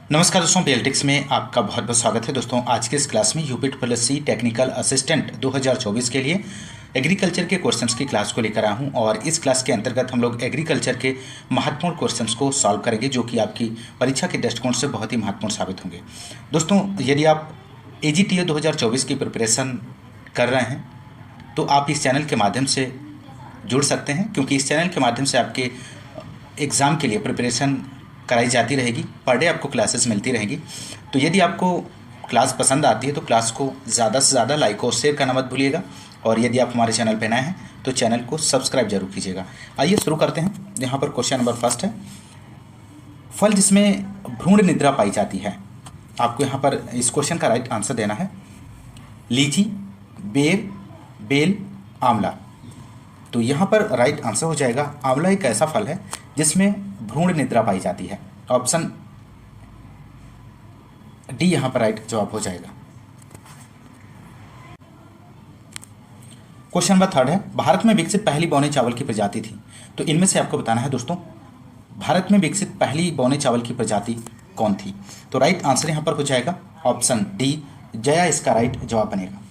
नमस्कार दोस्तों, पीएलटिक्स में आपका बहुत बहुत स्वागत है। दोस्तों आज के इस क्लास में यूपिट प्लस सी टेक्निकल असिस्टेंट 2024 के लिए एग्रीकल्चर के क्वेश्चंस की क्लास को लेकर आया हूं और इस क्लास के अंतर्गत हम लोग एग्रीकल्चर के महत्वपूर्ण क्वेश्चंस को सॉल्व करेंगे जो कि आपकी परीक्षा के दृष्टिकोण से बहुत ही महत्वपूर्ण साबित होंगे। दोस्तों यदि आप AGTA 2024 की प्रिपरेशन कर रहे हैं तो आप इस चैनल के माध्यम से जुड़ सकते हैं, क्योंकि इस चैनल के माध्यम से आपके एग्ज़ाम के लिए प्रिपरेशन कराई जाती रहेगी। पर डे आपको क्लासेस मिलती रहेगी। तो यदि आपको क्लास पसंद आती है तो क्लास को ज़्यादा से ज़्यादा लाइक और शेयर करना मत भूलिएगा, और यदि आप हमारे चैनल पर नए हैं तो चैनल को सब्सक्राइब जरूर कीजिएगा। आइए शुरू करते हैं। यहाँ पर क्वेश्चन नंबर फर्स्ट है, फल जिसमें भ्रूण निद्रा पाई जाती है। आपको यहाँ पर इस क्वेश्चन का राइट आंसर देना है लीची, बेर, बेल, आंवला। तो यहाँ पर राइट आंसर हो जाएगा आंवला एक ऐसा फल है जिसमें भ्रूण निद्रा पाई जाती है। ऑप्शन डी यहाँ पर राइट जवाब हो जाएगा। क्वेश्चन नंबर थर्ड है, भारत में विकसित पहली बौने चावल की प्रजाति थी। तो इनमें से आपको बताना है दोस्तों, भारत में विकसित पहली बौने चावल की प्रजाति कौन थी। तो राइट आंसर यहाँ पर हो जाएगा ऑप्शन डी, जया इसका राइट जवाब बनेगा।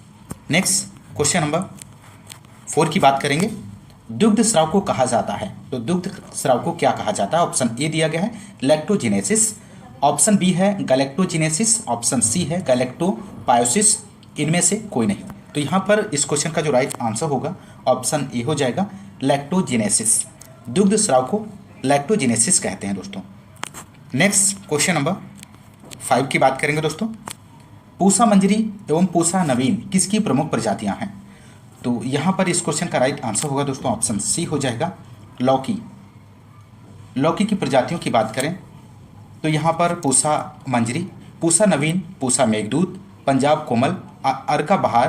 नेक्स्ट क्वेश्चन नंबर 4 की बात करेंगे। दुग्ध स्राव को कहा जाता है, तो दुग्ध स्राव को क्या कहा जाता है। ऑप्शन ए दिया गया है लैक्टोजेनेसिस, ऑप्शन बी है गैलेक्टोजेनेसिस, ऑप्शन सी है गैलेक्टोपायोसिस। इनमें से कोई नहीं। तो यहाँ पर इस क्वेश्चन का जो राइट आंसर होगा ऑप्शन ए हो जाएगा लैक्टोजेनेसिस। दुग्ध स्राव को लैक्टोजेनेसिस कहते हैं दोस्तों। नेक्स्ट क्वेश्चन नंबर 5 की बात करेंगे दोस्तों। पूसा मंजरी एवं पूसा नवीन किसकी प्रमुख प्रजातियां हैं। तो यहाँ पर इस क्वेश्चन का राइट आंसर होगा दोस्तों ऑप्शन सी हो जाएगा लौकी। लौकी की प्रजातियों की बात करें तो यहाँ पर पूसा मंजरी, पूसा नवीन, पूसा मेघदूत, पंजाब कोमल, अर्का बहार,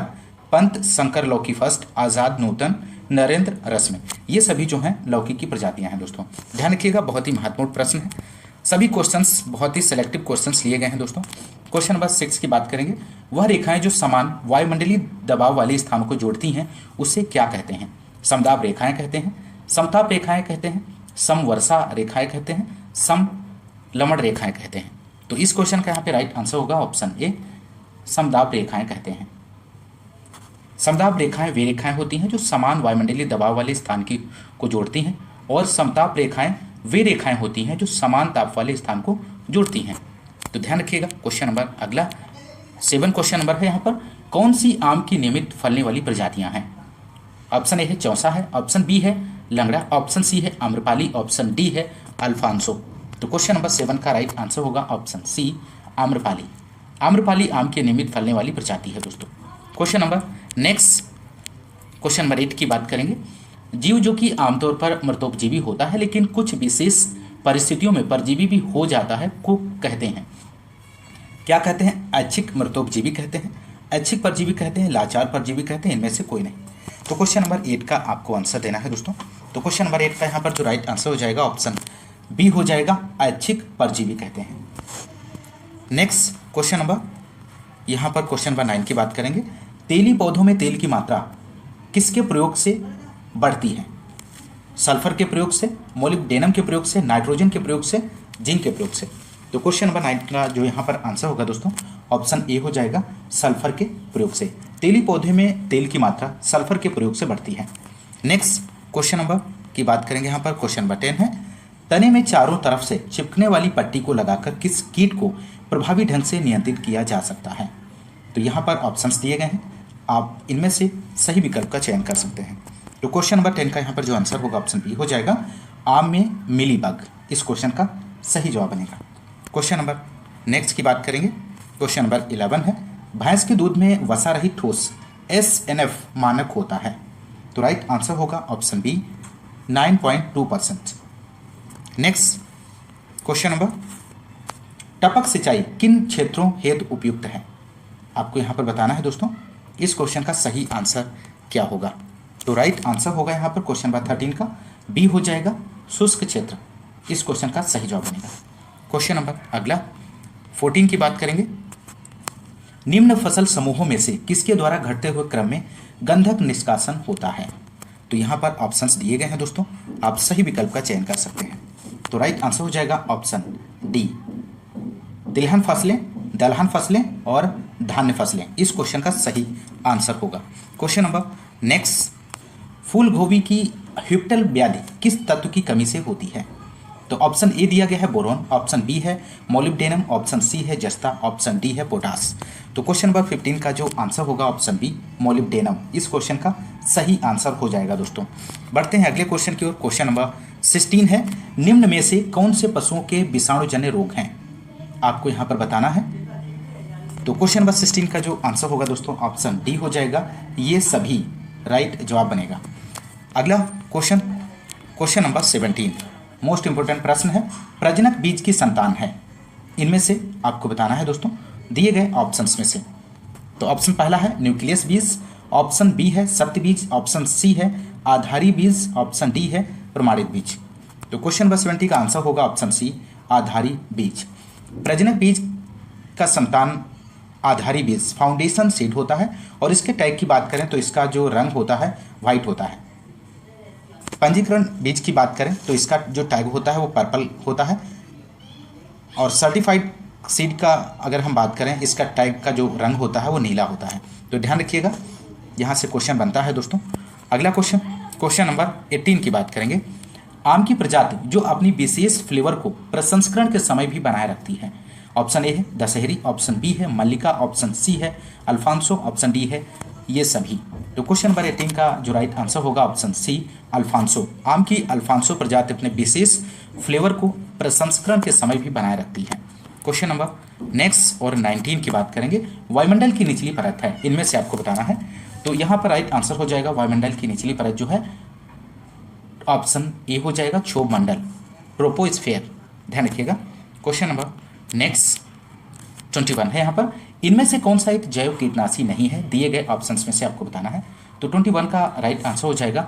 पंत शंकर लौकी फर्स्ट, आज़ाद नूतन, नरेंद्र रश्मि, ये सभी जो हैं लौकी की प्रजातियां हैं दोस्तों। ध्यान रखिएगा, बहुत ही महत्वपूर्ण प्रश्न है। सभी क्वेश्चंस बहुत ही सिलेक्टिव क्वेश्चंस लिए गए हैं दोस्तों। क्वेश्चन नंबर 6 की बात करेंगे। वह रेखाएं जो समान वायुमंडलीय दबाव वाले स्थानों को जोड़ती हैं उसे क्या कहते हैं। समदाब रेखाएं कहते हैं, समताप रेखाएं कहते हैं, समवर्षा रेखाएं कहते हैं, समलमण रेखाएं कहते हैं। तो इस क्वेश्चन का यहाँ पे राइट आंसर होगा ऑप्शन ए, समदाब रेखाएं कहते हैं। समदाब रेखाएं वे रेखाएं होती हैं जो समान वायुमंडलीय दबाव वाले स्थान की को जोड़ती हैं, और समताप रेखाएं वे रेखाएं होती हैं जो समान ताप वाले स्थान को जोड़ती हैं। तो ध्यान रखिएगा। क्वेश्चन नंबर अगला 7 क्वेश्चन नंबर है, यहाँ पर कौन सी आम की नियमित फलने वाली प्रजातियां हैं। ऑप्शन ए है चौसा है, ऑप्शन बी है लंगड़ा, ऑप्शन सी है आम्रपाली, ऑप्शन डी है अल्फांसो। तो क्वेश्चन नंबर 7 का राइट आंसर होगा ऑप्शन सी, आम्रपाली। आम्रपाली आम की नियमित फलने वाली प्रजाति है दोस्तों। Question number next question number 8 की बात करेंगे। जीव जो कि आमतौर पर मृतोपजीवी होता है लेकिन कुछ विशेष परिस्थितियों में परजीवी भी हो जाता है को कहते हैं। क्या कहते हैं। ऐच्छिक मृतोपजीवी कहते हैं, ऐच्छिक परजीवी कहते हैं, लाचार परजीवी कहते हैं, इनमें से कोई नहीं। तो क्वेश्चन नंबर 8 का आपको आंसर देना है दोस्तों। तो क्वेश्चन नंबर 8 का यहाँ पर जो राइट आंसर हो जाएगा ऑप्शन बी हो जाएगा, ऐच्छिक परजीवी कहते हैं। नेक्स्ट क्वेश्चन नंबर यहाँ पर क्वेश्चन नंबर 9 की बात करेंगे। तेली पौधों में तेल की मात्रा किसके प्रयोग से बढ़ती है। सल्फर के प्रयोग से, मोलिब्डेनम के प्रयोग से, नाइट्रोजन के प्रयोग से, जिंक के प्रयोग से। तो क्वेश्चन नंबर 9 का जो यहाँ पर आंसर होगा दोस्तों ऑप्शन ए हो जाएगा, सल्फर के प्रयोग से। तेली पौधे में तेल की मात्रा सल्फर के प्रयोग से बढ़ती है। नेक्स्ट क्वेश्चन नंबर की बात करेंगे। यहाँ पर क्वेश्चन नंबर 10 है, तने में चारों तरफ से चिपकने वाली पट्टी को लगाकर किस कीट को प्रभावी ढंग से नियंत्रित किया जा सकता है। तो यहाँ पर ऑप्शंस दिए गए हैं, आप इनमें से सही विकल्प का चयन कर सकते हैं। तो क्वेश्चन नंबर 10 का यहाँ पर जो आंसर होगा ऑप्शन बी हो जाएगा, आम में मिलीबग। इस क्वेश्चन का सही जवाब बनेगा। क्वेश्चन नंबर नेक्स्ट की बात करेंगे। क्वेश्चन नंबर 11 है, भैंस के दूध में वसा रहित ठोस SNF मानक होता है। तो राइट आंसर होगा option B, 9.2%। Next question number, टपक सिंचाई किन क्षेत्रों हेतु उपयुक्त है। आपको यहाँ पर बताना है दोस्तों इस क्वेश्चन का सही आंसर क्या होगा। तो राइट आंसर होगा यहाँ पर क्वेश्चन नंबर 13 का बी हो जाएगा, शुष्क क्षेत्र। इस क्वेश्चन का सही जवाब बनेगा। क्वेश्चन नंबर अगला 14 की बात करेंगे। निम्न फसल समूहों में से किसके द्वारा घटते हुए क्रम में गंधक निष्कासन होता है। तो यहाँ पर ऑप्शंस दिए गए हैं दोस्तों, आप सही विकल्प का चयन कर सकते हैं। तो राइट आंसर हो जाएगा ऑप्शन डी, दलहन फसलें और धान्य फसलें इस क्वेश्चन का सही आंसर होगा। क्वेश्चन नंबर नेक्स्ट, फूल गोभी की ह्यूप्टल व्याधि किस तत्व की कमी से होती है? तो ऑप्शन ए दिया गया है बोरोन, ऑप्शन बी है मोलिब्डेनम, ऑप्शन सी है जस्ता, ऑप्शन डी है पोटास। तो क्वेश्चन नंबर 15 का जो आंसर होगा ऑप्शन बी मोलिब्डेनम इस क्वेश्चन का सही आंसर हो जाएगा दोस्तों। बढ़ते हैं अगले क्वेश्चन की ओर। क्वेश्चन नंबर 16 है, निम्न में से कौन से पशुओं के विषाणुजन्य रोग हैं? आपको यहाँ पर बताना है। तो क्वेश्चन नंबर 16 का जो आंसर होगा दोस्तों ऑप्शन डी हो जाएगा, ये सभी राइट जवाब बनेगा। अगला क्वेश्चन नंबर 17 मोस्ट इंपोर्टेंट प्रश्न है, प्रजनक बीज की संतान है, इनमें से आपको बताना है दोस्तों दिए गए ऑप्शंस में से। तो ऑप्शन पहला है न्यूक्लियस बीज, ऑप्शन बी है सत्य बीज, ऑप्शन सी है आधारी बीज, ऑप्शन डी है प्रमाणित बीज। तो क्वेश्चन नंबर 70 का आंसर होगा ऑप्शन सी आधारी बीज। प्रजनक बीज का संतान आधारी बीज फाउंडेशन सीड होता है और इसके टैग की बात करें तो इसका जो रंग होता है व्हाइट होता है। पंजीकरण बीज की बात करें तो इसका जो टैग होता है वो पर्पल होता है और सर्टिफाइड सीड का अगर हम बात करें इसका टैग का जो रंग होता है वो नीला होता है। तो ध्यान रखिएगा, यहाँ से क्वेश्चन बनता है दोस्तों। अगला क्वेश्चन नंबर 18 की बात करेंगे, आम की प्रजाति जो अपनी विशेष फ्लेवर को प्रसंस्करण के समय भी बनाए रखती है। ऑप्शन ए है दशहरी, ऑप्शन बी है मल्लिका, ऑप्शन सी है अल्फांसो, ऑप्शन डी है ये सभी। तो क्वेश्चन नंबर 18 का जो राइट आंसर होगा ऑप्शन सी अल्फांसो। आम की अल्फांसो प्रजाति अपने विशेष फ्लेवर को प्रसंस्करण के समय भी बनाए रखती है। क्वेश्चन नंबर नेक्स्ट और 19 की बात करेंगे, वायुमंडल की निचली परत है, इनमें से आपको बताना है। तो यहाँ पर राइट आंसर हो जाएगा वायुमंडल की निचली परत जो है ऑप्शन ए हो जाएगा क्षोभ मंडल, ट्रोपोस्फेयर, ध्यान रखिएगा। क्वेश्चन नंबर नेक्स्ट 21 है यहाँ पर, इनमें से कौन सा एक जैव कीटनाशी नहीं है? दिए गए ऑप्शंस में से आपको बताना है। तो 21 का राइट आंसर हो जाएगा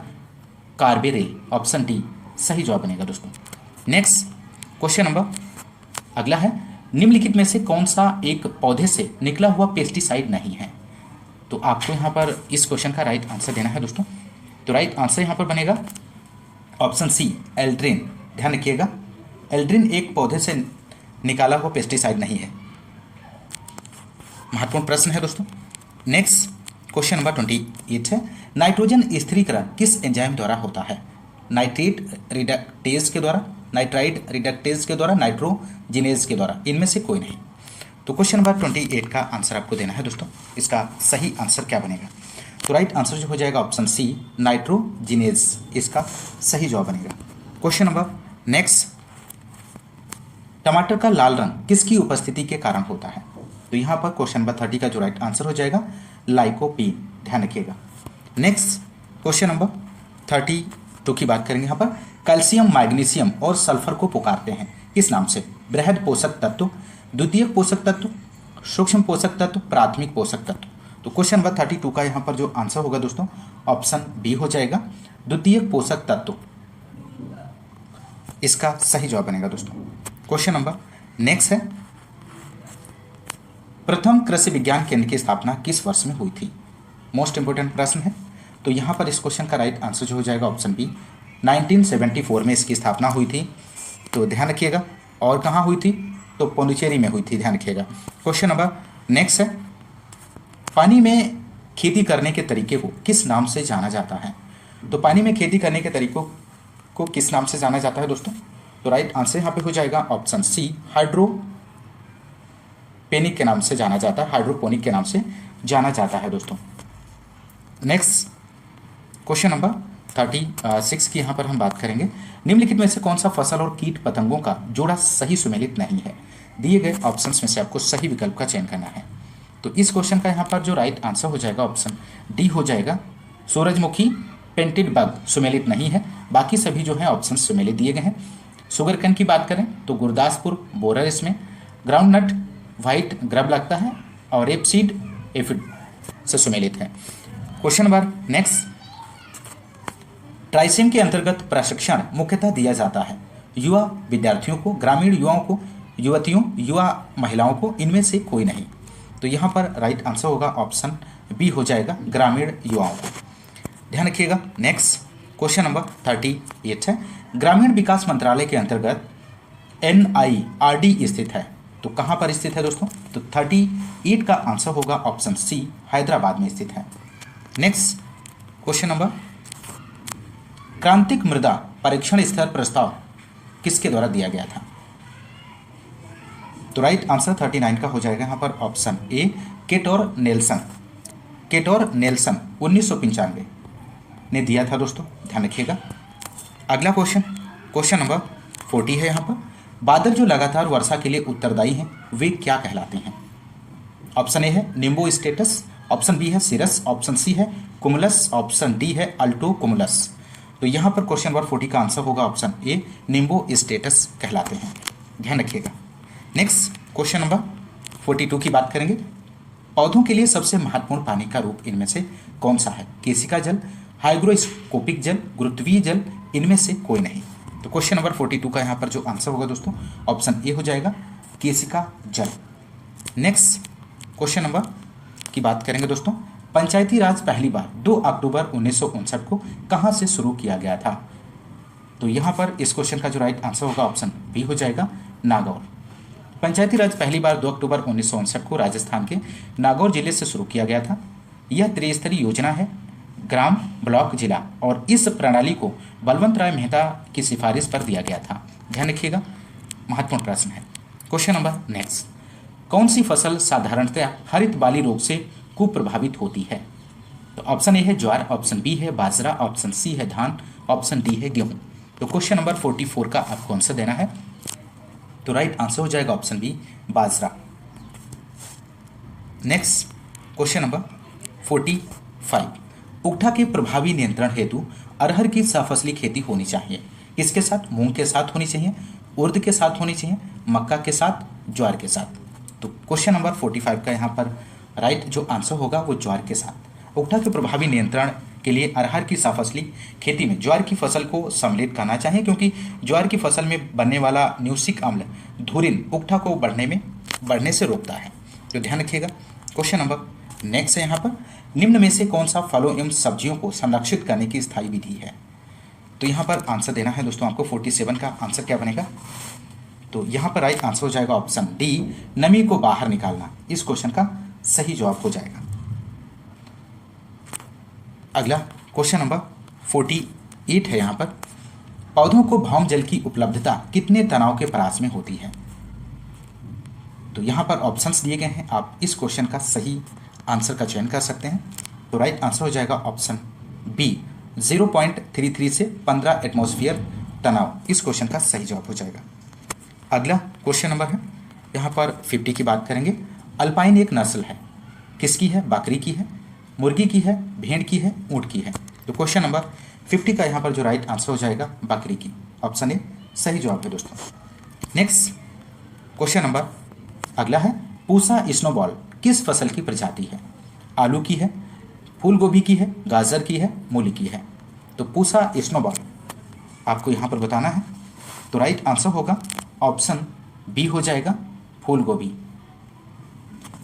कार्बेरिल, ऑप्शन डी सही जवाब बनेगा दोस्तों। नेक्स्ट क्वेश्चन नंबर अगला है, निम्नलिखित में से कौन सा एक पौधे से निकला हुआ पेस्टिसाइड नहीं है? तो आपको यहाँ पर इस क्वेश्चन का राइट आंसर देना है दोस्तों। तो राइट आंसर यहाँ पर बनेगा ऑप्शन सी एल्ड्रिन, ध्यान रखिएगा एल्ड्रिन एक पौधे से निकाला हुआ पेस्टिसाइड नहीं है। महत्वपूर्ण प्रश्न है दोस्तों। नेक्स्ट क्वेश्चन नंबर 28 है, नाइट्रोजन स्थिरीकरण किस एंजाइम द्वारा होता है? नाइट्रेट रिडक्टेज के द्वारा, नाइट्राइड रिडक्टेज के द्वारा, नाइट्रोजिनेज के द्वारा, इनमें से कोई नहीं। तो क्वेश्चन नंबर 28 का आंसर आपको देना है दोस्तों। इसका सही आंसर क्या बनेगा? तो राइट आंसर जो हो जाएगा ऑप्शन सी नाइट्रोजिनेज, इसका सही जवाब बनेगा। क्वेश्चन नंबर नेक्स्ट, टमाटर का लाल रंग किसकी उपस्थिति के कारण होता है? तो यहाँ पर क्वेश्चन नंबर 30 का जो राइट आंसर हो जाएगा लाइकोपीन, ध्यान रखिएगा। नेक्स्ट क्वेश्चन नंबर 32 की बात करेंगे। यहाँ पर कैल्शियम, मैग्नीशियम और सल्फर को पुकारते हैं किस नाम से? बृहद पोषक तत्व, द्वितीयक पोषक तत्व, सूक्ष्म पोषक तत्व, प्राथमिक पोषक तत्व। तो क्वेश्चन नंबर 32 का यहाँ पर जो आंसर होगा दोस्तों ऑप्शन बी हो जाएगा द्वितीयक पोषक तत्व, इसका सही जवाब बनेगा दोस्तों। क्वेश्चन नंबर नेक्स्ट है, प्रथम कृषि विज्ञान केंद्र की स्थापना किस वर्ष में हुई थी? मोस्ट इंपोर्टेंट प्रश्न है। तो यहाँ पर इस क्वेश्चन का राइट आंसर जो हो जाएगा ऑप्शन बी 1974 में इसकी स्थापना हुई थी। तो ध्यान रखिएगा, और कहाँ हुई थी? तो पुडुचेरी में हुई थी, ध्यान रखिएगा। क्वेश्चन नंबर नेक्स्ट है, पानी में खेती करने के तरीके को किस नाम से जाना जाता है? तो पानी में खेती करने के तरीकों को किस नाम से जाना जाता है दोस्तों? तो राइट आंसर यहाँ पे हो जाएगा ऑप्शन सी हाइड्रोपोनिक के नाम से जाना जाता है, हाइड्रोपोनिक के नाम से जाना जाता है दोस्तों। नेक्स्ट क्वेश्चन नंबर 36 की यहाँ पर हम बात करेंगे, निम्नलिखित में से कौन सा फसल और कीट पतंगों का जोड़ा सही सुमेलित नहीं है? दिए गए ऑप्शंस में से आपको सही विकल्प का चयन करना है। तो इस क्वेश्चन का यहाँ पर जो राइट आंसर हो जाएगा ऑप्शन डी हो जाएगा सूरजमुखी पेंटेड बग सुमेलित नहीं है, बाकी सभी जो है ऑप्शन सुमेलित दिए गए हैं। शुगर कैन की बात करें तो गुरदासपुर बोरर इसमें, ग्राउंड नट वाइट ग्रब लगता है और एपसीड एफिड से सुमेलित है। क्वेश्चन नंबर नेक्स्ट, ट्राइसेम के अंतर्गत प्रशिक्षण मुख्यतः दिया जाता है युवा विद्यार्थियों को, ग्रामीण युवाओं को, युवतियों, युवा महिलाओं को, इनमें से कोई नहीं। तो यहाँ पर राइट आंसर होगा ऑप्शन बी हो जाएगा ग्रामीण युवाओं को, ध्यान रखिएगा। नेक्स्ट क्वेश्चन नंबर 38 है, ग्रामीण विकास मंत्रालय के अंतर्गत NIRD स्थित है, तो कहाँ पर स्थित है दोस्तों? तो 38 का आंसर होगा ऑप्शन सी, हैदराबाद में स्थित है। नेक्स्ट क्वेश्चन नंबर, क्रांतिक मृदा परीक्षण स्तर प्रस्ताव किसके द्वारा दिया गया था? तो राइट आंसर 39 का हो जाएगा यहाँ पर ऑप्शन ए, केटोर नेल्सन। केटोर नेल्सन 1995 ने दिया था दोस्तों, ध्यान रखिएगा। अगला क्वेश्चन, क्वेश्चन नंबर 40 है यहाँ पर, बादल जो लगातार वर्षा के लिए उत्तरदायी हैं वे क्या कहलाते हैं? ऑप्शन ए है निम्बो स्टेटस, ऑप्शन बी है सिरस, ऑप्शन सी है कुमुलस, ऑप्शन डी है अल्टो कुमुलस। तो यहाँ पर क्वेश्चन नंबर 40 का आंसर होगा ऑप्शन ए, निम्बो स्टेटस कहलाते हैं, ध्यान रखिएगा। नेक्स्ट क्वेश्चन नंबर 42 की बात करेंगे, पौधों के लिए सबसे महत्वपूर्ण पानी का रूप इनमें से कौन सा है? केशिका जल, हाइग्रोस्कोपिक जल, गुरुत्वीय जल, इनमें से कोई नहीं। तो क्वेश्चन नंबर 42 का यहाँ पर जो आंसर होगा दोस्तों ऑप्शन ए हो जाएगा, केशिका जल। नेक्स्ट क्वेश्चन नंबर की बात करेंगे दोस्तों, पंचायती राज पहली बार 2 अक्टूबर 1959 को कहाँ से शुरू किया गया था? तो यहाँ पर इस क्वेश्चन का जो राइट आंसर होगा ऑप्शन बी हो जाएगा, नागौर। पंचायती राज पहली बार 2 अक्टूबर 1959 को राजस्थान के नागौर जिले से शुरू किया गया था। यह त्रिस्तरीय योजना है, ग्राम, ब्लॉक, जिला, और इस प्रणाली को बलवंत राय मेहता की सिफारिश पर दिया गया था, ध्यान रखिएगा, महत्वपूर्ण प्रश्न है। क्वेश्चन नंबर नेक्स्ट, कौन सी फसल साधारणतः हरित बाली रोग से कुप्रभावित होती है? तो ऑप्शन ए है ज्वार, ऑप्शन बी है बाजरा, ऑप्शन सी है धान, ऑप्शन डी है गेहूं। तो क्वेश्चन नंबर 44 का आपको आंसर देना है, तो राइट आंसर हो जाएगा ऑप्शन बी, बाजरा। नेक्स्ट क्वेश्चन नंबर 45, उगठा के प्रभावी नियंत्रण हेतु अरहर की सफसली खेती होनी चाहिए, किसके साथ? मूंग के साथ होनी चाहिए, उर्द के साथ होनी चाहिए, मक्का के साथ, ज्वार के साथ। तो क्वेश्चन नंबर 45 का यहाँ पर राइट जो आंसर होगा वो ज्वार के साथ। उगठा के प्रभावी नियंत्रण के लिए अरहर की सफसली खेती में ज्वार की फसल को सम्मिलित करना चाहिए, क्योंकि ज्वार की फसल में बनने वाला न्यूसिक अम्ल धुरिन उगठा को बढ़ने से रोकता है, तो ध्यान रखिएगा। क्वेश्चन नंबर नेक्स्ट है यहाँ पर, निम्न में से कौन सा फलों एवं सब्जियों को संरक्षित करने की स्थायी विधि है? तो यहाँ पर आंसर देना है दोस्तों आपको। 47 का आंसर क्या बनेगा? तो यहाँ पर राइट आंसर हो जाएगा ऑप्शन डी, नमी को बाहर निकालना, इस क्वेश्चन का सही जवाब हो जाएगा। अगला क्वेश्चन नंबर 48 है यहाँ पर, पौधों को भौम जल की उपलब्धता कितने तनाव के परास में होती है? तो यहाँ पर ऑप्शंस दिए गए हैं, आप इस क्वेश्चन का सही आंसर का चयन कर सकते हैं। तो राइट आंसर हो जाएगा ऑप्शन बी, 0.33 से 15 एटमॉस्फेयर तनाव, इस क्वेश्चन का सही जवाब हो जाएगा। अगला क्वेश्चन नंबर है यहाँ पर 50 की बात करेंगे, अल्पाइन एक नस्ल है, किसकी है? बकरी की है, मुर्गी की है, भेड़ की है, ऊँट की है। तो क्वेश्चन नंबर 50 का यहाँ पर जो राइट आंसर हो जाएगा बकरी की, ऑप्शन ए सही जवाब है दोस्तों। नेक्स्ट क्वेश्चन नंबर अगला है, पूसा स्नोबॉल किस फसल की प्रजाति है? आलू की है, फूल गोभी की है, गाजर की है, मूली की है। तो पूसा स्नोबॉल आपको यहाँ पर बताना है, तो राइट आंसर होगा ऑप्शन बी हो जाएगा, फूल गोभी।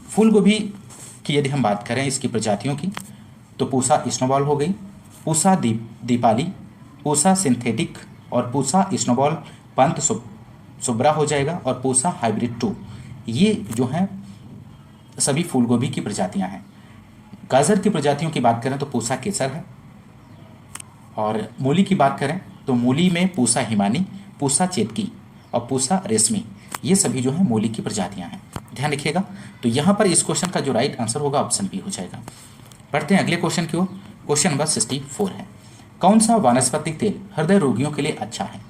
फूल गोभी की यदि हम बात करें इसकी प्रजातियों की, तो पूसा स्नोबॉल हो गई, पूसा दीपाली, पूसा सिंथेटिक, और पूसा स्नोबॉल पंत सुब्रा हो जाएगा, और पूसा हाइब्रिड 2, ये जो हैं सभी फूल गोभी की प्रजातियां हैं। गाजर की प्रजातियों की बात करें तो पूसा केसर है, और मूली की बात करें तो मूली में पूसा हिमानी, पूसा चेतकी और पूसा रेशमी, ये सभी जो है मूली की प्रजातियां हैं, ध्यान रखिएगा। तो यहाँ पर इस क्वेश्चन का जो राइट आंसर होगा ऑप्शन बी हो जाएगा। पढ़ते हैं अगले क्वेश्चन की ओर। क्वेश्चन नंबर 64 है, कौन सा वानस्पतिक तेल हृदय रोगियों के लिए अच्छा है?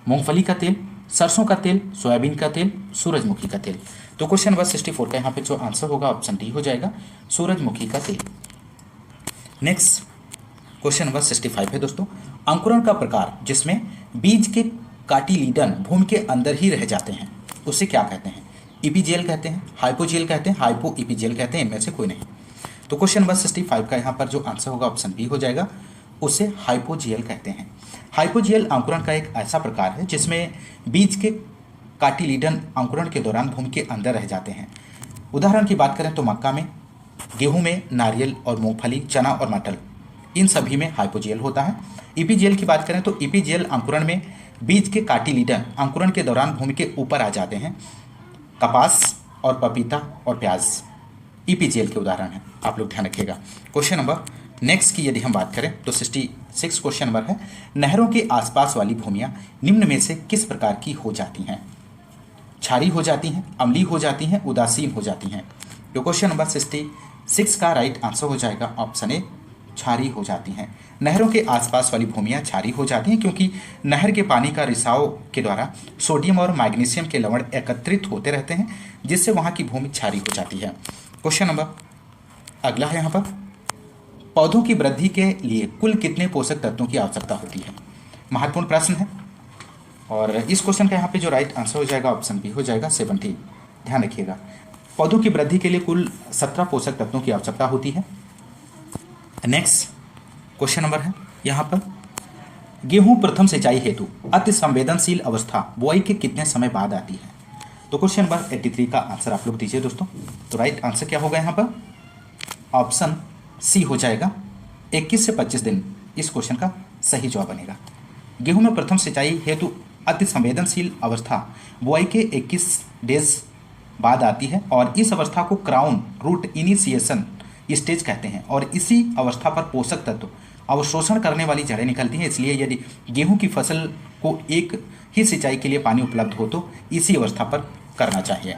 मूंगफली का तेल, सरसों का तेल, सोयाबीन का तेल, सूरजमुखी का तेल। तो क्वेश्चन नंबर 64 का यहाँ पे जो आंसर होगा ऑप्शन डी हो जाएगा, सूरजमुखी का तेल। नेक्स्ट क्वेश्चन नंबर 65 है दोस्तों, अंकुरण का प्रकार जिसमें बीज के काटिलीडन भूमि के अंदर ही रह जाते हैं उसे क्या कहते हैं? इपीजेल कहते हैं, हाइपोजेल कहते हैं, हाइपो इपीजेल कहते हैं, इनमें से कोई नहीं। तो क्वेश्चन नंबर 65 का यहाँ पर जो आंसर होगा ऑप्शन बी हो जाएगा, उसे हाइपोजेल कहते हैं। हाइपोजेल अंकुरण का एक ऐसा प्रकार है जिसमें बीज के काटिलीडन अंकुरण के दौरान भूमि के अंदर रह जाते हैं। उदाहरण की बात करें तो मक्का में, गेहूं में, नारियल और मूंगफली, चना और मटर, इन सभी में हाइपोजेल होता है। इपीजेल की बात करें तो इपीजेल अंकुरण में बीज के काटिलीडन अंकुरण के दौरान भूमि के ऊपर आ जाते हैं, कपास और पपीता और प्याज ईपीजीएल के उदाहरण हैं, आप लोग ध्यान रखिएगा। क्वेश्चन नंबर नेक्स्ट की यदि हम बात करें तो 66 क्वेश्चन नंबर है, नहरों के आसपास वाली भूमियां निम्न में से किस प्रकार की हो जाती हैं? क्षारीय हो जाती हैं, अम्लीय हो जाती हैं, उदासीन हो जाती हैं। तो क्वेश्चन नंबर 66 का राइट आंसर हो जाएगा ऑप्शन ए, क्षारीय हो जाती हैं। नहरों के आसपास वाली भूमियां क्षारीय हो जाती हैं क्योंकि नहर के पानी का रिसाव के द्वारा सोडियम और मैग्नीशियम के लवण एकत्रित होते रहते हैं, जिससे वहां की भूमि क्षारीय हो जाती है। क्वेश्चन नंबर अगला है यहाँ पर, पौधों की वृद्धि के लिए कुल कितने पोषक तत्वों की आवश्यकता होती है? महत्वपूर्ण प्रश्न है और इस क्वेश्चन का यहाँ पे जो राइट आंसर हो जाएगा ऑप्शन बी हो जाएगा 70। ध्यान रखिएगा, पौधों की वृद्धि के लिए कुल 17 पोषक तत्वों की आवश्यकता होती है। नेक्स्ट क्वेश्चन नंबर है यहाँ पर, गेहूं प्रथम सिंचाई हेतु अति संवेदनशील अवस्था बुआई के कितने समय बाद आती है? तो क्वेश्चन नंबर 83 का आंसर आप लोग दीजिए दोस्तों। तो राइट आंसर क्या होगा यहाँ पर? ऑप्शन सी हो जाएगा 21 से 25 दिन। इस क्वेश्चन का सही जवाब बनेगा। गेहूं में प्रथम सिंचाई हेतु अति संवेदनशील अवस्था बुआई के 21 डेज बाद आती है और इस अवस्था को क्राउन रूट इनिशिएशन स्टेज कहते हैं और इसी अवस्था पर पोषक तत्व अवशोषण करने वाली जड़ें निकलती हैं। इसलिए यदि गेहूं की फसल को एक ही सिंचाई के लिए पानी उपलब्ध हो तो इसी अवस्था पर करना चाहिए।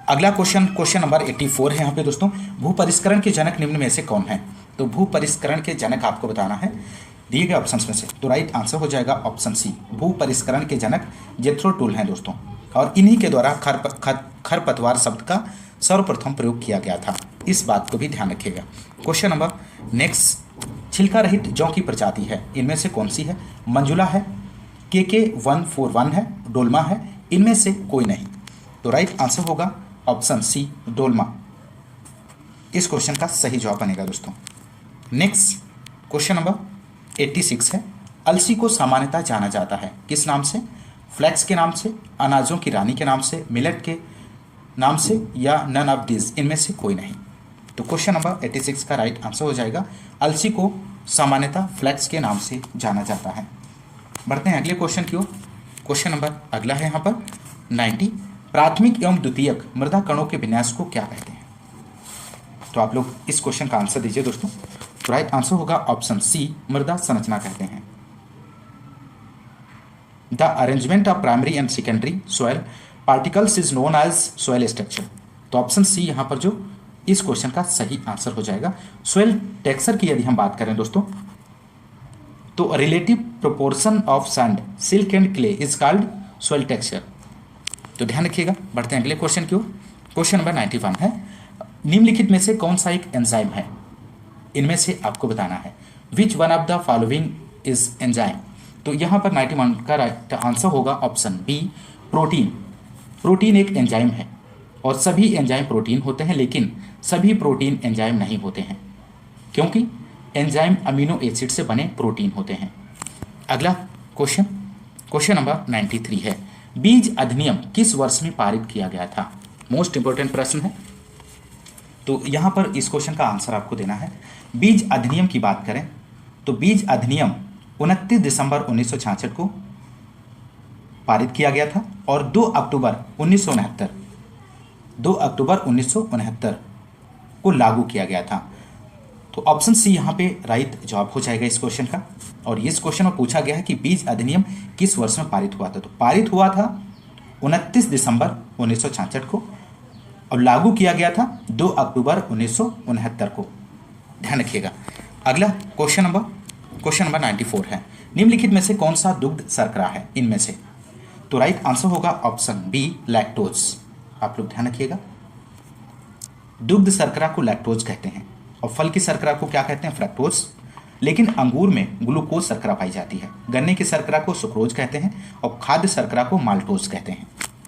अगला क्वेश्चन नंबर 84 है यहाँ पे दोस्तों, भू परिष्करण के जनक निम्न में से कौन है? तो भू परिष्करण के जनक आपको बताना है दिए गए ऑप्शंस में से। तो राइट आंसर हो जाएगा ऑप्शन सी, भू परिष्करण के जनक जेथरो टूल हैं दोस्तों और इन्हीं के द्वारा खरपतवार शब्द का सर्वप्रथम प्रयोग किया गया था। इस बात को भी ध्यान रखिएगा। क्वेश्चन नंबर नेक्स्ट, छिलका रहित जौ की प्रजाति है, इनमें से कौन सी है? मंजुला है, KK 141 है, डोलमा है, इनमें से कोई नहीं। तो राइट आंसर होगा ऑप्शन सी, डोलमा। इस क्वेश्चन का सही जवाब बनेगा दोस्तों। नेक्स्ट क्वेश्चन नंबर 86 है, अलसी को सामान्यतः जाना जाता है किस नाम से? फ्लैक्स के नाम से, अनाजों की रानी के नाम से, मिलेट के नाम से या नन ऑफ दिस, इनमें से कोई नहीं। तो क्वेश्चन नंबर 86 का राइट आंसर हो जाएगा, अलसी को सामान्यतः फ्लैक्स के नाम से जाना जाता है। बढ़ते हैं अगले क्वेश्चन की ओर। क्वेश्चन नंबर अगला है यहाँ पर 90, प्राथमिक एवं द्वितीयक मृदा कणों के विन्यास को क्या कहते हैं? तो आप लोग इस क्वेश्चन का आंसर दीजिए दोस्तों। तो राइट आंसर होगा ऑप्शन सी, मृदा संरचना कहते हैं। The arrangement of primary and secondary soil particles is known as soil structure. तो ऑप्शन सी यहाँ पर जो इस क्वेश्चन का सही आंसर हो जाएगा। सॉइल टेक्सचर की यदि हम बात करें दोस्तों तो relative proportion of sand, silk and clay is called soil texture. तो ध्यान रखिएगा। बढ़ते हैं अगले क्वेश्चन की ओर। क्वेश्चन नंबर 91 है, निम्नलिखित में से कौन सा एक एंजाइम है? इनमें से आपको बताना है। Which one of the following is enzyme? तो यहाँ पर 91 का राइट आंसर होगा ऑप्शन बी, प्रोटीन। प्रोटीन एक एंजाइम है और सभी एंजाइम प्रोटीन होते हैं, लेकिन सभी प्रोटीन एंजाइम नहीं होते हैं क्योंकि एंजाइम अमीनो एसिड से बने प्रोटीन होते हैं। अगला क्वेश्चन नंबर 93 है, बीज अधिनियम किस वर्ष में पारित किया गया था? मोस्ट इंपोर्टेंट प्रश्न है। तो यहाँ पर इस क्वेश्चन का आंसर आपको देना है। बीज अधिनियम की बात करें तो बीज अधिनियम 29 दिसंबर 1966 को पारित किया गया था और 2 अक्टूबर 1969 को लागू किया गया था। तो ऑप्शन सी यहाँ पे राइट जवाब हो जाएगा इस क्वेश्चन का। और इस क्वेश्चन में पूछा गया है कि बीज अधिनियम किस वर्ष में पारित हुआ था? तो पारित हुआ था 29 दिसंबर 1966 को और लागू किया गया था 2 अक्टूबर 1969 को। ध्यान रखिएगा। अगला क्वेश्चन नंबर 94 है, निम्नलिखित में से कौन सा दुग्ध शर्करा है? इनमें से तो राइट आंसर होगा ऑप्शन बी, लैक्टोज। आप लोग ध्यान रखिएगा। दुग्ध शर्करा को लैक्टोज कहते हैं और फल की शर्करा को क्या कहते हैं? फ्रक्टोज। लेकिन अंगूर में ग्लूकोज शर्करा पाई जाती है। गन्ने की शर्करा को सुक्रोज कहते हैं और खाद्य शर्करा को माल्टोज कहते हैं।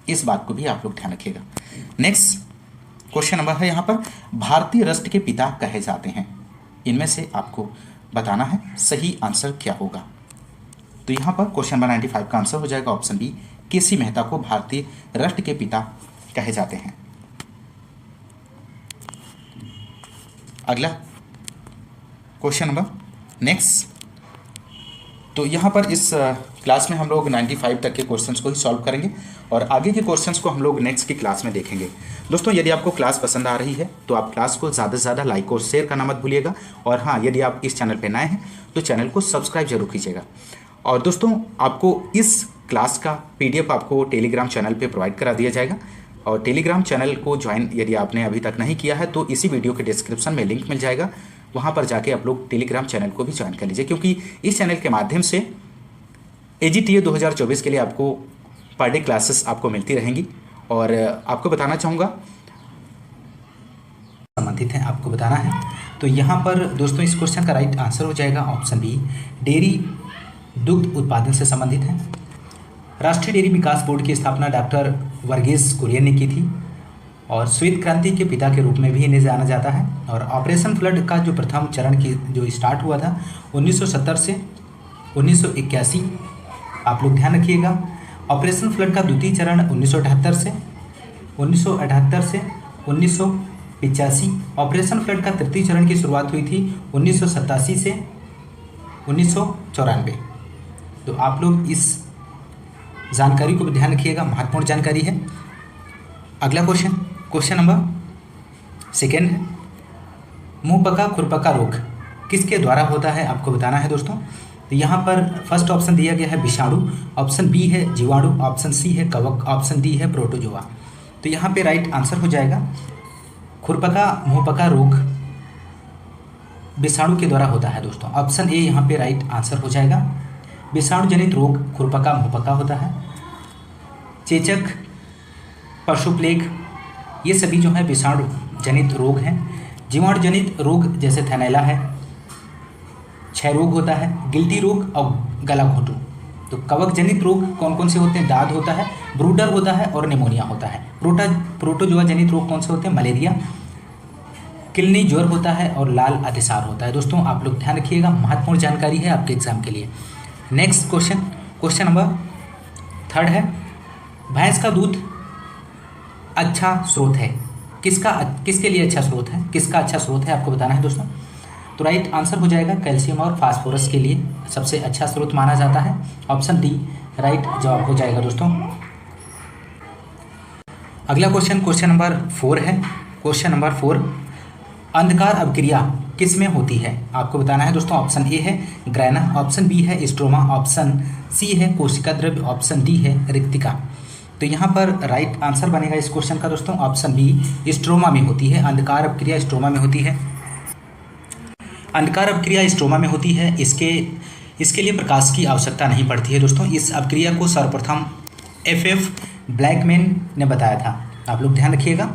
इस बात को भी आप लोग ध्यान रखिएगा। नेक्स्ट क्वेश्चन नंबर है यहाँ पर, भारतीय राष्ट्र के पिता कहे जाते हैं। इनमें से आपको बताना है सही आंसर क्या होगा। तो यहाँ पर क्वेश्चन नंबर 95 का आंसर हो जाएगा ऑप्शन बी, केसी मेहता को भारतीय राष्ट्र के पिता कहे जाते हैं। अगला क्वेश्चन नंबर नेक्स्ट। तो यहाँ पर इस क्लास में हम लोग 95 तक के क्वेश्चंस को ही सॉल्व करेंगे और आगे के क्वेश्चंस को हम लोग नेक्स्ट की क्लास में देखेंगे। दोस्तों यदि आपको क्लास पसंद आ रही है तो आप क्लास को ज़्यादा से ज़्यादा लाइक और शेयर करना मत भूलिएगा। और हाँ, यदि आप इस चैनल पर नए हैं तो चैनल को सब्सक्राइब जरूर कीजिएगा। और दोस्तों आपको इस क्लास का PDF आपको टेलीग्राम चैनल पे प्रोवाइड करा दिया जाएगा। और टेलीग्राम चैनल को ज्वाइन यदि आपने अभी तक नहीं किया है तो इसी वीडियो के डिस्क्रिप्शन में लिंक मिल जाएगा, वहाँ पर जाके आप लोग टेलीग्राम चैनल को भी ज्वाइन कर लीजिए, क्योंकि इस चैनल के माध्यम से AGTA 2024 के लिए आपको पर डे क्लासेस आपको मिलती रहेंगी। और आपको बताना चाहूँगा संबंधित है, आपको बताना है। तो यहाँ पर दोस्तों इस क्वेश्चन का राइट आंसर हो जाएगा ऑप्शन बी, डेयरी दुग्ध उत्पादन से संबंधित है। राष्ट्रीय डेयरी विकास बोर्ड की स्थापना डॉक्टर वर्गीस कुरियन ने की थी और श्वेत क्रांति के पिता के रूप में भी इन्हें जाना जाता है। और ऑपरेशन फ्लड का जो प्रथम चरण की जो स्टार्ट हुआ था 1970 से 1981, आप लोग ध्यान रखिएगा। ऑपरेशन फ्लड का द्वितीय चरण 1978 से 1985। ऑपरेशन फ्लड का तृतीय चरण की शुरुआत हुई थी 1987 से 1994। तो आप लोग इस जानकारी को भी ध्यान रखिएगा, महत्वपूर्ण जानकारी है। अगला क्वेश्चन नंबर सेकेंड है, मुंह पका खुरपका रोग किसके द्वारा होता है, आपको बताना है दोस्तों। तो यहाँ पर फर्स्ट ऑप्शन दिया गया है विषाणु, ऑप्शन बी है जीवाणु, ऑप्शन सी है कवक, ऑप्शन डी है प्रोटोजोआ। तो यहाँ पे राइट आंसर हो जाएगा खुरपका मुंह पका रोग विषाणु के द्वारा होता है दोस्तों। ऑप्शन ए यहाँ पे राइट आंसर हो जाएगा। विषाणु जनित रोग खुरपका मुंह पका होता है। चेचक, पशु प्लेग, ये सभी जो है विषाणु जनित रोग हैं। जीवाणु जनित रोग जैसे थैलेला है, क्षय रोग होता है, गिल्टी रोग और गला घोटू। तो कवक जनित रोग कौन कौन से होते हैं, दाद होता है, ब्रूडर होता है और निमोनिया होता है। प्रोटोजोआ जनित रोग कौन से होते हैं, मलेरिया, किलनी ज्वर होता है और लाल अतिसार होता है। दोस्तों आप लोग ध्यान रखिएगा, महत्वपूर्ण जानकारी है आपके एग्जाम के लिए। नेक्स्ट क्वेश्चन नंबर थर्ड है, भैंस का दूध अच्छा स्रोत है, किसके लिए अच्छा स्रोत है, किसका अच्छा स्रोत है, आपको बताना है दोस्तों। तो राइट आंसर हो जाएगा कैल्शियम और फास्फोरस के लिए सबसे अच्छा स्रोत माना जाता है। ऑप्शन डी राइट जवाब हो जाएगा दोस्तों। अगला क्वेश्चन नंबर 4 है। क्वेश्चन नंबर 4, अंधकार अभिक्रिया किस में होती है, आपको बताना है दोस्तों। ऑप्शन ए है ग्रैना, ऑप्शन बी है स्ट्रोमा, ऑप्शन सी है कोशिका द्रव्य, ऑप्शन डी है रिक्तिका। तो यहाँ पर राइट आंसर बनेगा इस क्वेश्चन का दोस्तों ऑप्शन बी, स्ट्रोमा में होती है। अंधकार अभिक्रिया स्ट्रोमा में होती है। अंधकार अभिक्रिया स्ट्रोमा में होती है। इसके लिए प्रकाश की आवश्यकता नहीं पड़ती है दोस्तों। इस अभिक्रिया को सर्वप्रथम FF ब्लैकमैन ने बताया था, आप लोग ध्यान रखिएगा,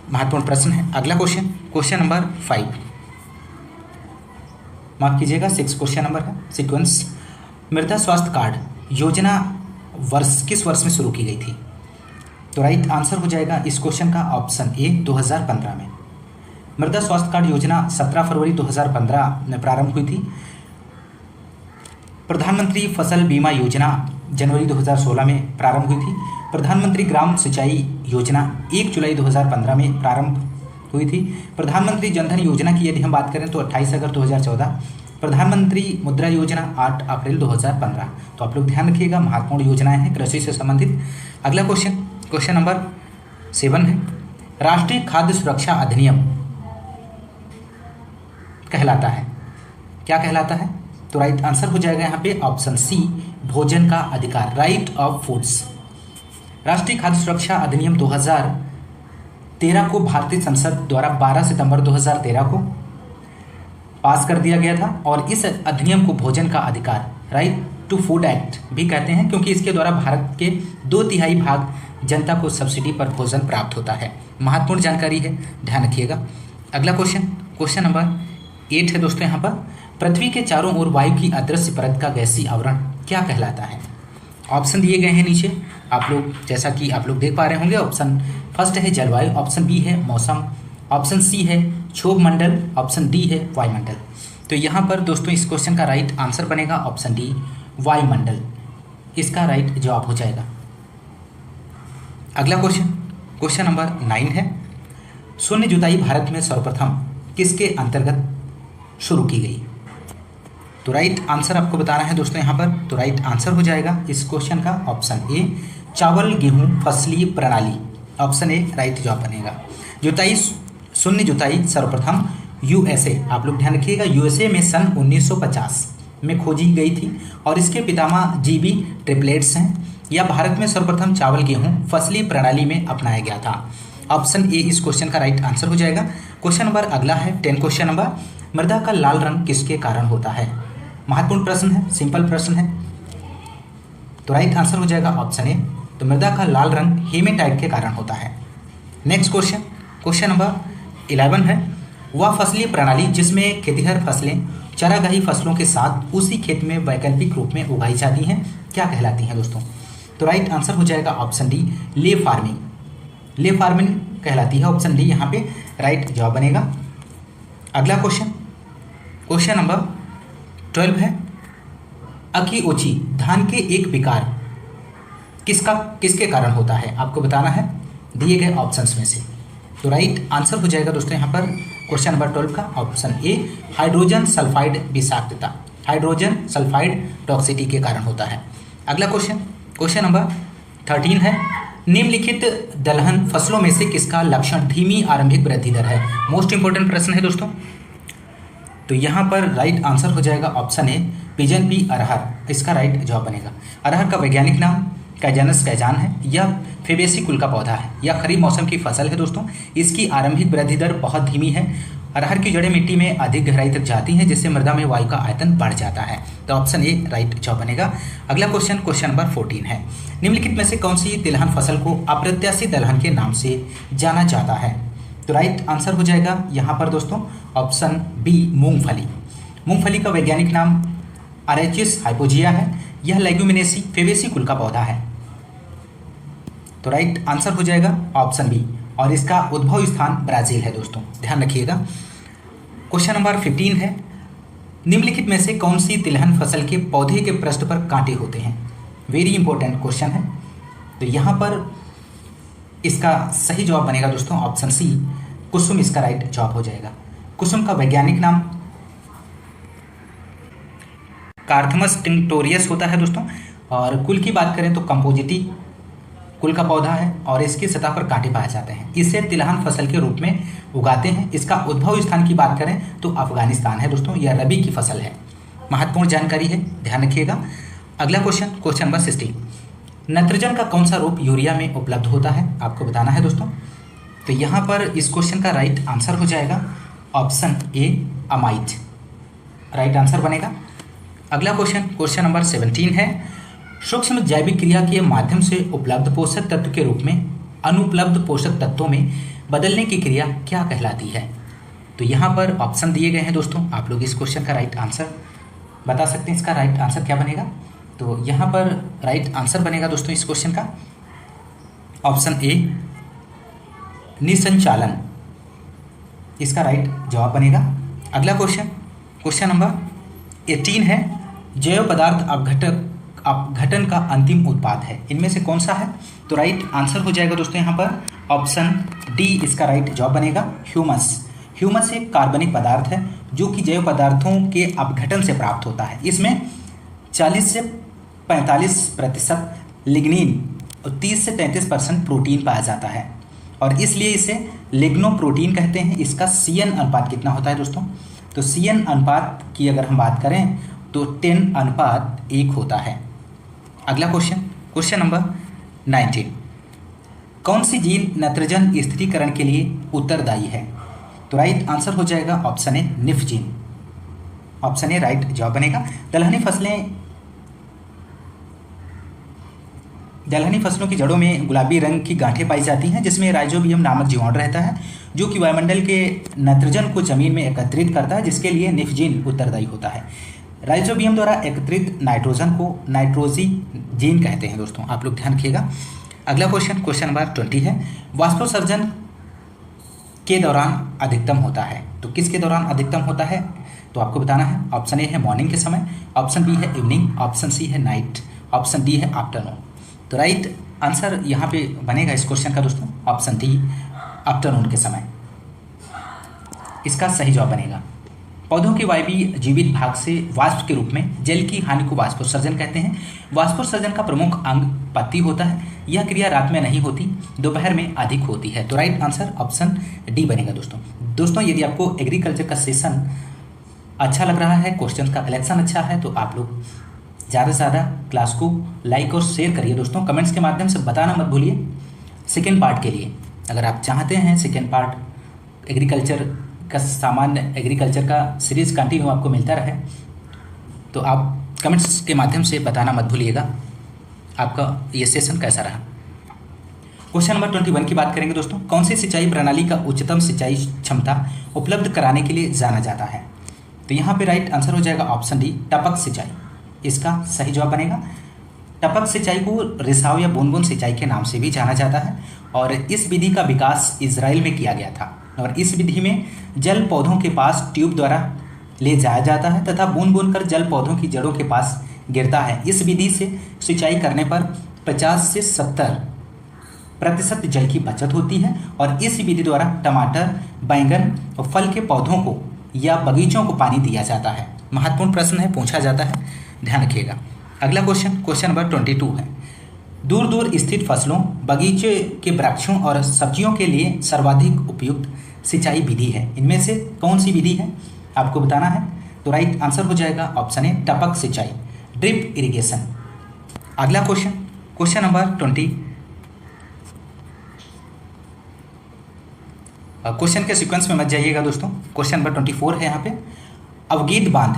महत्वपूर्ण प्रश्न है। अगला क्वेश्चन नंबर 5, माफ कीजिएगा 6 क्वेश्चन नंबर है। सीक्वेंस, मृदा स्वास्थ्य कार्ड योजना किस वर्ष में शुरू की गई थी। तो राइट आंसर हो जाएगा इस क्वेश्चन का ऑप्शन ए 2015 में। मृदा स्वास्थ्य कार्ड योजना 17 फरवरी 2015 में प्रारंभ हुई थी। प्रधानमंत्री फसल बीमा योजना जनवरी 2016 में प्रारंभ हुई थी। प्रधानमंत्री ग्राम सिंचाई योजना 1 जुलाई 2015 में प्रारंभ हुई थी। प्रधानमंत्री जनधन योजना की यदि हम बात करें तो 28 अगस्त 2014। प्रधानमंत्री मुद्रा योजना 8 अप्रैल 2015। तो आप लोग ध्यान रखिएगा, महत्वपूर्ण योजनाएं हैं कृषि से संबंधित। अगला क्वेश्चन नंबर 7 है, राष्ट्रीय खाद्य सुरक्षा अधिनियम कहलाता है, क्या कहलाता है। तो राइट आंसर हो जाएगा यहाँ पे ऑप्शन सी, भोजन का अधिकार, राइट ऑफ फूड्स। राष्ट्रीय खाद्य सुरक्षा अधिनियम 2013 को भारतीय संसद द्वारा 12 सितंबर 2013 को पास कर दिया गया था। और इस अधिनियम को भोजन का अधिकार, राइट टू फूड एक्ट भी कहते हैं, क्योंकि इसके द्वारा भारत के 2/3 भाग जनता को सब्सिडी पर भोजन प्राप्त होता है। महत्वपूर्ण जानकारी है, ध्यान रखिएगा। अगला क्वेश्चन नंबर 8 है दोस्तों। यहाँ पर पृथ्वी के चारों ओर वायु की अदृश्य परत का गैसीय आवरण क्या कहलाता है। ऑप्शन दिए गए हैं नीचे, आप लोग जैसा कि आप लोग देख पा रहे होंगे। ऑप्शन फर्स्ट है जलवायु, ऑप्शन बी है मौसम, ऑप्शन सी है क्षोभ मंडल, ऑप्शन डी है वायुमंडल। तो यहाँ पर दोस्तों इस क्वेश्चन का राइट आंसर बनेगा ऑप्शन डी, वायुमंडल, इसका राइट जवाब हो जाएगा। अगला क्वेश्चन नंबर 9 है, शून्य जुताई भारत में सर्वप्रथम किसके अंतर्गत शुरू की गई। तो राइट आंसर आपको बताना है दोस्तों यहाँ पर। तो राइट आंसर हो जाएगा इस क्वेश्चन का ऑप्शन ए, चावल गेहूं फसलीय प्रणाली, ऑप्शन ए राइट जवाब बनेगा। जुताई, शून्य जुताई सर्वप्रथम यूएसए, आप लोग ध्यान रखिएगा, यूएसए में सन 1950 में खोजी गई थी और इसके पितामह जीबी ट्रिपलेट्स हैं। यह भारत में सर्वप्रथम चावल गेहूं फसली प्रणाली में अपनाया गया था। ऑप्शन ए इस क्वेश्चन का राइट आंसर हो जाएगा। क्वेश्चन नंबर अगला है 10 क्वेश्चन नंबर, मृदा का लाल रंग किसके कारण होता है? महत्वपूर्ण प्रश्न है, सिंपल प्रश्न है, तो राइट आंसर हो जाएगा ऑप्शन ए। तो मृदा का लाल रंग हेमेटाइट के कारण होता है। नेक्स्ट क्वेश्चन, क्वेश्चन नंबर 11 है, वह फसलीय प्रणाली जिसमें खेतिहर फसलें चारागाही फसलों के साथ उसी खेत में वैकल्पिक रूप में उगाई जाती हैं, क्या कहलाती हैं दोस्तों? तो राइट आंसर हो जाएगा option D, ley farming. Ley farming कहलाती है, ऑप्शन डी यहाँ पे राइट जवाब बनेगा। अगला क्वेश्चन, क्वेश्चन नंबर 12 है, अकीओची धान के एक विकार किसके कारण होता है? आपको बताना है दिए गए ऑप्शंस में से। तो राइट आंसर हो जाएगा दोस्तों यहाँ पर क्वेश्चन नंबर 12 का ऑप्शन ए, हाइड्रोजन सल्फाइड विषाक्तता, हाइड्रोजन सल्फाइड टॉक्सिटी के कारण होता है। अगला क्वेश्चन, क्वेश्चन नंबर 13 है, निम्नलिखित दलहन फसलों में से किसका लक्षण धीमी आरंभिक वृद्धि दर है? मोस्ट इंपोर्टेंट प्रश्न है दोस्तों। तो यहाँ पर राइट आंसर हो जाएगा ऑप्शन ए, पिजन पी अरहर, इसका राइट जवाब बनेगा। अरहर का वैज्ञानिक नाम कैजानस कैजान है। यह फेबेसी कुल का पौधा है। यह खरीफ मौसम की फसल है दोस्तों। इसकी आरंभिक वृद्धि दर बहुत धीमी है। अरहर की जड़ें मिट्टी में अधिक गहराई तक जाती हैं जिससे मृदा में वायु का आयतन बढ़ जाता है। तो ऑप्शन ए राइट जवाब बनेगा। अगला क्वेश्चन, क्वेश्चन नंबर 14 है, निम्नलिखित में से कौन सी तिलहन फसल को अप्रत्याशित दलहन के नाम से जाना जाता है? तो राइट आंसर हो जाएगा यहाँ पर दोस्तों ऑप्शन बी, मूंगफली। मूंगफली का वैज्ञानिक नाम अरेचिस हाइपोजिया है। यह लेग्यूमिनेसी फेबेसी कुल का पौधा है। तो राइट आंसर हो जाएगा ऑप्शन बी, और इसका उद्भव स्थान ब्राजील है दोस्तों, ध्यान रखिएगा। क्वेश्चन नंबर 15 है, निम्नलिखित में से कौन सी तिलहन फसल के पौधे के पृष्ठ पर कांटे होते हैं? वेरी इंपॉर्टेंट क्वेश्चन है। तो यहाँ पर इसका सही जवाब बनेगा दोस्तों ऑप्शन सी, कुसुम इसका राइट जवाब हो जाएगा। कुसुम का वैज्ञानिक नाम कार्थमस टिंक्टोरियस होता है दोस्तों, और कुल की बात करें तो कंपोजिटी कुल का पौधा है और इसकी सतह पर कांटे पाए जाते हैं। इसे तिलहन फसल के रूप में उगाते हैं। इसका उद्भव स्थान की बात करें तो अफगानिस्तान है दोस्तों। यह रबी की फसल है। महत्वपूर्ण जानकारी है, ध्यान रखिएगा। अगला क्वेश्चन, क्वेश्चन नंबर 16, नाइट्रोजन का कौन सा रूप यूरिया में उपलब्ध होता है? आपको बताना है दोस्तों। तो यहाँ पर इस क्वेश्चन का राइट आंसर हो जाएगा option A, amide, right answer बनेगा। अगला क्वेश्चन, क्वेश्चन नंबर 17 है, सूक्ष्म जैविक क्रिया के माध्यम से उपलब्ध पोषक तत्व के रूप में अनुपलब्ध पोषक तत्वों में बदलने की क्रिया क्या कहलाती है? तो यहाँ पर ऑप्शन दिए गए हैं दोस्तों, आप लोग इस क्वेश्चन का राइट आंसर बता सकते हैं। इसका राइट आंसर क्या बनेगा? तो यहाँ पर राइट आंसर बनेगा दोस्तों इस क्वेश्चन का ऑप्शन ए, निसंचालन, इसका राइट जवाब बनेगा। अगला क्वेश्चन, क्वेश्चन नंबर 18 है, जैव पदार्थ अपघटन का अंतिम उत्पाद है, इनमें से कौन सा है? तो राइट आंसर हो जाएगा दोस्तों यहाँ पर ऑप्शन डी, इसका राइट जवाब बनेगा, ह्यूमस। ह्यूमस एक कार्बनिक पदार्थ है जो कि जैव पदार्थों के अपघटन से प्राप्त होता है। इसमें 40 से 45% लिग्निन और 30 से 33% प्रोटीन पाया जाता है और इसलिए इसे लिग्नो प्रोटीन कहते हैं। इसका CN अनुपात कितना होता है दोस्तों? तो CN अनुपात की अगर हम बात करें तो 10:1 होता है। अगला क्वेश्चन, क्वेश्चन नंबर 19, कौन सी जीन नाइट्रोजन स्थिरीकरण के लिए उत्तरदायी है? तो राइट आंसर हो जाएगा option A, nif gene, option A right जवाब बनेगा। दलहनी फसलों की जड़ों में गुलाबी रंग की गांठें पाई जाती हैं जिसमें राइजोबियम नामक जीवाणु रहता है जो कि वायुमंडल के नाइट्रोजन को जमीन में एकत्रित करता है, जिसके लिए निफ जीन उत्तरदायी होता है। राइजोबियम द्वारा एकत्रित नाइट्रोजन को नाइट्रोजीन कहते हैं दोस्तों, आप लोग ध्यान रखिएगा। अगला क्वेश्चन, क्वेश्चन नंबर 20 है, वाष्पोत्सर्जन के दौरान अधिकतम होता है, तो किसके दौरान अधिकतम होता है? तो आपको बताना है। ऑप्शन ए है मॉर्निंग के समय, ऑप्शन बी है इवनिंग, ऑप्शन सी है नाइट, ऑप्शन डी है आफ्टरनून। तो राइट आंसर यहाँ पे बनेगा इस क्वेश्चन का दोस्तों ऑप्शन डी, आफ्टरनून के समय, इसका सही जवाब बनेगा। पौधों के वायवीय जीवित भाग से वाष्प के रूप में जल की हानि को वाष्पोत्सर्जन कहते हैं। वाष्पोत्सर्जन का प्रमुख अंग पत्ती होता है। यह क्रिया रात में नहीं होती, दोपहर में अधिक होती है। तो राइट आंसर ऑप्शन डी बनेगा दोस्तों यदि आपको एग्रीकल्चर का सेशन अच्छा लग रहा है, क्वेश्चन का कलेक्शन अच्छा है, तो आप लोग ज़्यादा से ज़्यादा क्लास को लाइक और शेयर करिए दोस्तों। कमेंट्स के माध्यम से बताना मत भूलिए सेकेंड पार्ट के लिए। अगर आप चाहते हैं सेकेंड पार्ट एग्रीकल्चर का सामान्य एग्रीकल्चर का सीरीज कंटिन्यू आपको मिलता रहे, तो आप कमेंट्स के माध्यम से बताना मत भूलिएगा आपका ये सेशन कैसा रहा। क्वेश्चन नंबर 21 की बात करेंगे दोस्तों। कौन सी सिंचाई प्रणाली का उच्चतम सिंचाई क्षमता उपलब्ध कराने के लिए जाना जाता है? तो यहाँ पे राइट आंसर हो जाएगा ऑप्शन डी, टपक सिंचाई। इसका सही जवाब बनेगा। टपक सिंचाई को रिसाव या बूंद बूंद सिंचाई के नाम से भी जाना जाता है और इस विधि का विकास इजराइल में किया गया था। और इस विधि में जल पौधों के पास ट्यूब द्वारा ले जाया जाता है तथा बूंद बूंद कर जल पौधों की जड़ों के पास गिरता है। इस विधि से सिंचाई करने पर 50 से 70% जल की बचत होती है और इस विधि द्वारा टमाटर, बैंगन और फल के पौधों को या बगीचों को पानी दिया जाता है। महत्वपूर्ण प्रश्न है, पूछा जाता है, ध्यान रखिएगा। अगला क्वेश्चन नंबर 22 है। दूर दूर स्थित फसलों, बगीचे के वृक्षों और सब्जियों के लिए सर्वाधिक उपयुक्त सिंचाई विधि है। इनमें से कौन सी विधि है आपको बताना है। तो राइट आंसर हो जाएगा ऑप्शन ए, टपक सिंचाई, ड्रिप इरिगेशन। अगला क्वेश्चन नंबर 20। क्वेश्चन के सीक्वेंस में मत जाइएगा दोस्तों। क्वेश्चन नंबर 24 है यहाँ पे। अवगीत बांध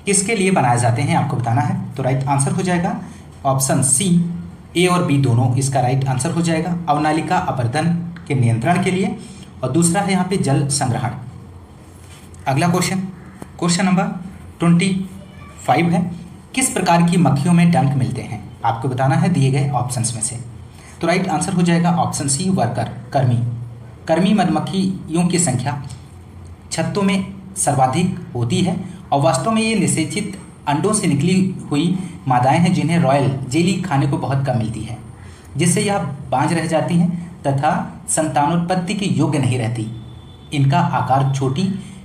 किसके लिए बनाए जाते हैं आपको बताना है। तो राइट आंसर हो जाएगा ऑप्शन सी, ए और बी दोनों इसका राइट आंसर हो जाएगा। अवनालिका अपर्दन के नियंत्रण के लिए और दूसरा है यहाँ पे जल संग्रहण। अगला क्वेश्चन नंबर 25 है। किस प्रकार की मक्खियों में डंक मिलते हैं आपको बताना है दिए गए ऑप्शंस में से। तो राइट आंसर हो जाएगा ऑप्शन सी, वर्कर, कर्मी मधुमक्खियों की संख्या छत्तों में सर्वाधिक होती है और वास्तव में ये निषेचित अंडों से निकली हुई मादाएं हैं जिन्हें रॉयल जेली खाने को बहुत कम मिलती है, जिससे यह बांझ रह जाती हैं तथा संतानोत्पत्ति के योग्य नहीं रहती। इनका आकार छोटी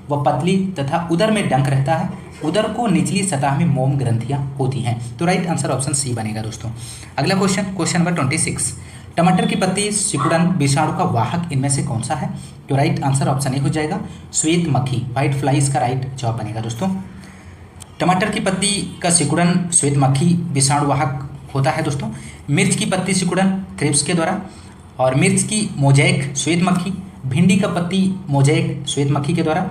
व पतली तथा उदर में डंक रहता है। उदर को निचली सतह में मोम ग्रंथियां होती हैं। तो राइट आंसर ऑप्शन सी बनेगा दोस्तों। अगला क्वेश्चन नंबर 26। टमाटर की पत्ती सिकुड़न विषाणु का वाहक इनमें से कौन सा है। तो राइट आंसर ऑप्शन ए हो जाएगा, श्वेत मक्खी, व्हाइट फ्लाई इसका राइट जवाब बनेगा दोस्तों। टमाटर की पत्ती का सिकुड़न श्वेत मक्खी विषाणु वाहक होता है दोस्तों। मिर्च की पत्ती सिकुड़न थ्रिप्स के द्वारा और मिर्च की मोजैक श्वेत मक्खी, भिंडी का पत्ती मोजैक श्वेत मक्खी के द्वारा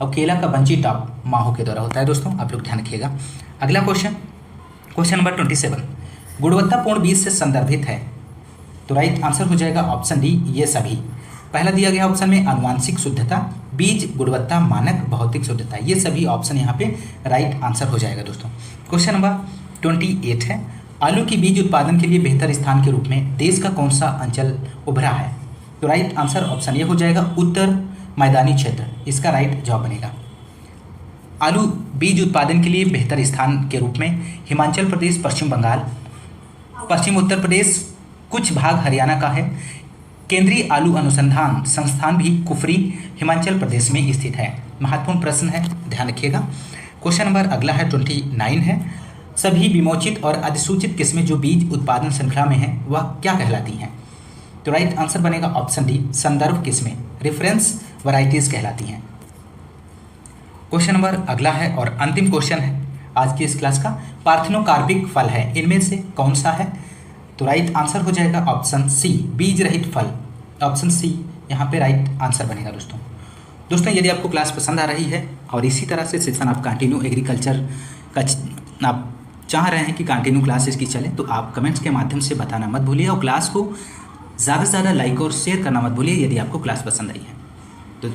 और केला का बंची टॉप माहो के द्वारा होता है दोस्तों। आप लोग ध्यान रखिएगा। अगला क्वेश्चन नंबर 27। गुणवत्तापूर्ण बीज से संदर्भित है। तो राइट आंसर हो जाएगा ऑप्शन डी, ये सभी। पहला दिया गया ऑप्शन में आनुवांशिक शुद्धता, बीज गुणवत्ता, मानक, भौतिक शुद्धता, ये सभी ऑप्शन यहाँ पे राइट आंसर हो जाएगा दोस्तों। क्वेश्चन नंबर 28 है। आलू की बीज उत्पादन के लिए बेहतर स्थान के रूप में देश का कौन सा अंचल उभरा है। तो राइट आंसर ऑप्शन ये हो जाएगा, उत्तर मैदानी क्षेत्र, इसका राइट जवाब बनेगा। आलू बीज उत्पादन के लिए बेहतर स्थान के रूप में हिमाचल प्रदेश, पश्चिम बंगाल, पश्चिम उत्तर प्रदेश, कुछ भाग हरियाणा का है। केंद्रीय आलू अनुसंधान संस्थान भी कुफरी, हिमाचल प्रदेश में स्थित है। महत्वपूर्ण प्रश्न है, ध्यान रखिएगा। क्वेश्चन नंबर अगला है 29 है। सभी विमोचित और अधिसूचित किस्में जो बीज उत्पादन श्रृंखला में हैं वह क्या कहलाती हैं। तो राइट आंसर बनेगा ऑप्शन डी, संदर्भ किस्में, रेफरेंस वैरायटीज कहलाती हैं। क्वेश्चन नंबर अगला है और अंतिम क्वेश्चन है आज की इस क्लास का। पार्थेनोकार्पिक फल है, इनमें से कौन सा है। तो राइट आंसर हो जाएगा ऑप्शन सी, बीज रहित फल, ऑप्शन सी यहाँ पे राइट आंसर बनेगा दोस्तों। यदि आपको क्लास पसंद आ रही है और इसी तरह से सेशन आप कंटिन्यू एग्रीकल्चर का आप चाह रहे हैं कि कंटिन्यू क्लास इसकी चले, तो आप कमेंट्स के माध्यम से बताना मत भूलिए और क्लास को ज़्यादा से ज़्यादा लाइक और शेयर करना मत भूलिए यदि आपको क्लास पसंद आई है तो।